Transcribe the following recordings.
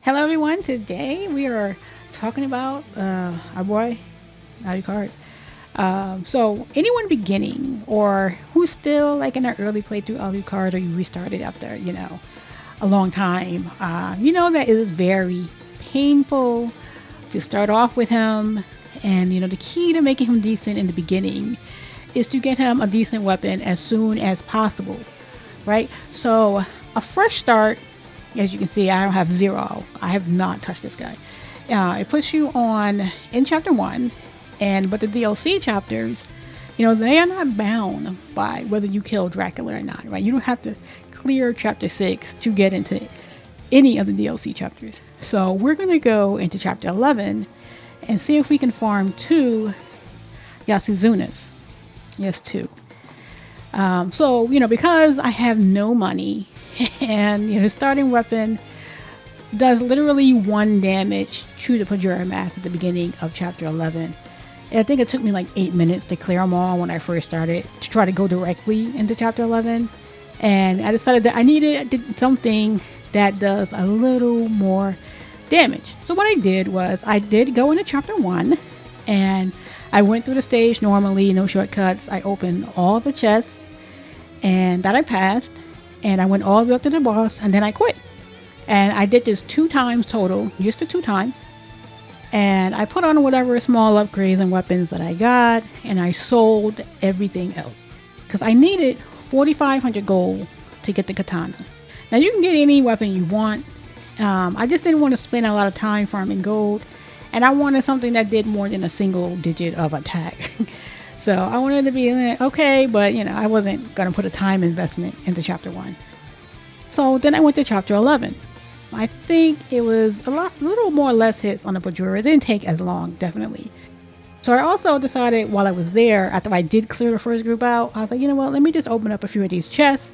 Hello everyone, today we are talking about our boy Alucard. So anyone beginning or who's still like in an early playthrough Alucard, or you restarted after a long time, you know that it is very painful to start off with him. And the key to making him decent in the beginning is to get him a decent weapon as soon as possible, right? So a fresh start, as you can see, I don't have zero. I have not touched this guy. It puts you on in chapter 1, but the DLC chapters, they are not bound by whether you kill Dracula or not, right? You don't have to clear chapter 6 to get into any of the DLC chapters. So we're going to go into chapter 11 and see if we can farm 2 Yasutsunas. Yes, 2. So, because I have no money and his starting weapon does literally 1 damage to the Pajura mask at the beginning of chapter 11. And I think it took me like 8 minutes to clear them all when I first started to try to go directly into chapter 11. And I decided that I needed something that does a little more damage. So what I did was I did go into chapter 1 and I went through the stage normally, no shortcuts. I opened all the chests and that I passed, and I went all the way up to the boss, and then I quit. And I did this 2 times total, just the 2 times. And I put on whatever small upgrades and weapons that I got, and I sold everything else because I needed 4,500 gold to get the katana. Now you can get any weapon you want. I just didn't want to spend a lot of time farming gold, and I wanted something that did more than a single digit of attack. So I wanted to be okay, but I wasn't going to put a time investment into chapter 1. So then I went to chapter 11. I think it was a little more or less hits on the Pajura. It didn't take as long, definitely. So I also decided while I was there, after I did clear the first group out, I was like, what, let me just open up a few of these chests.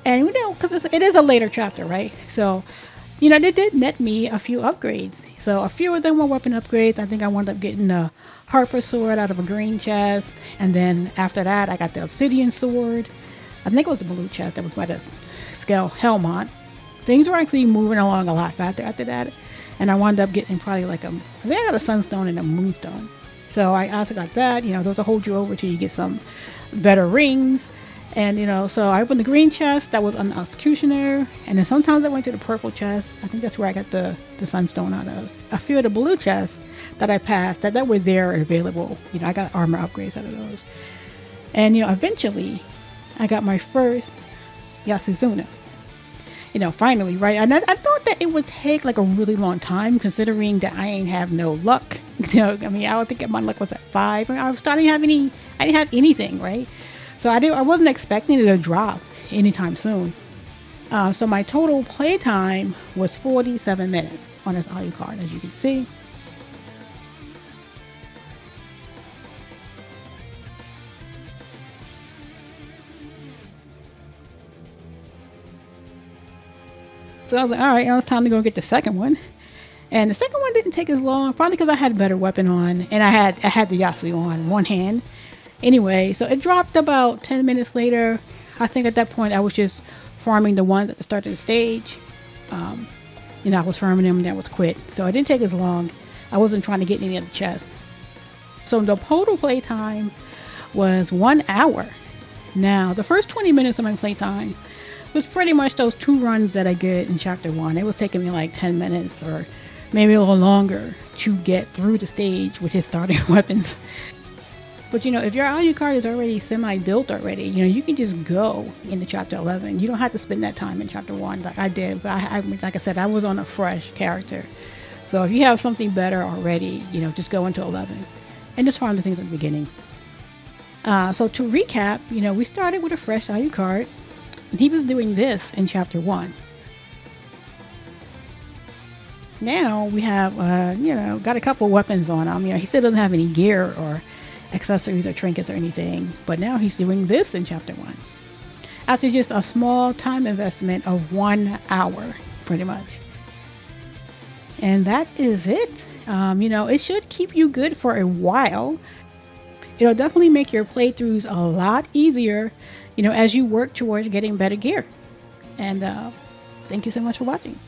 And because it is a later chapter, right? So they did net me a few upgrades. So a few of them were weapon upgrades. I think I wound up getting a Harper sword out of a green chest. And then after that, I got the obsidian sword. I think it was the blue chest that was by the scale Helmont. Things were actually moving along a lot faster after that. And I wound up getting probably I think I got a sunstone and a moonstone. So I also got that. Those will hold you over till you get some better rings. And so I opened the green chest that was an executioner, and then sometimes I went to the purple chest. I think that's where I got the sunstone out of. A few of the blue chests that I passed that were there and available. I got armor upgrades out of those. And eventually I got my first Yasutsuna. Finally, right? And I thought that it would take like a really long time, considering that I ain't have no luck. I would think my luck was at 5. I was starting to have I didn't have anything, right? So I wasn't expecting it to drop anytime soon. So my total play time was 47 minutes on this Alucard, as you can see. So I was like, all right, now it's time to go get the second one. And the second one didn't take as long, probably because I had a better weapon on, and I had the Yasu on one hand. Anyway, so it dropped about 10 minutes later. I think at that point I was just farming the ones at the start of the stage. I was farming them and that was quit. So it didn't take as long. I wasn't trying to get any of the chests. So the total play time was 1 hour. Now, the first 20 minutes of my play time was pretty much those 2 runs that I did in chapter 1. It was taking me like 10 minutes or maybe a little longer to get through the stage with his starting weapons. But if your Alucard is already semi-built already, you can just go into chapter 11. You don't have to spend that time in chapter 1 like I did. But like I said, I was on a fresh character. So if you have something better already, just go into 11 and just farm the things at the beginning. So to recap, we started with a fresh Alucard, and he was doing this in chapter 1. Now we have, got a couple weapons on him. He still doesn't have any gear or accessories or trinkets or anything, but now he's doing this in chapter 1 after just a small time investment of 1 hour, pretty much. And that is it. It should keep you good for a while. It'll definitely make your playthroughs a lot easier, as you work towards getting better gear. And thank you so much for watching.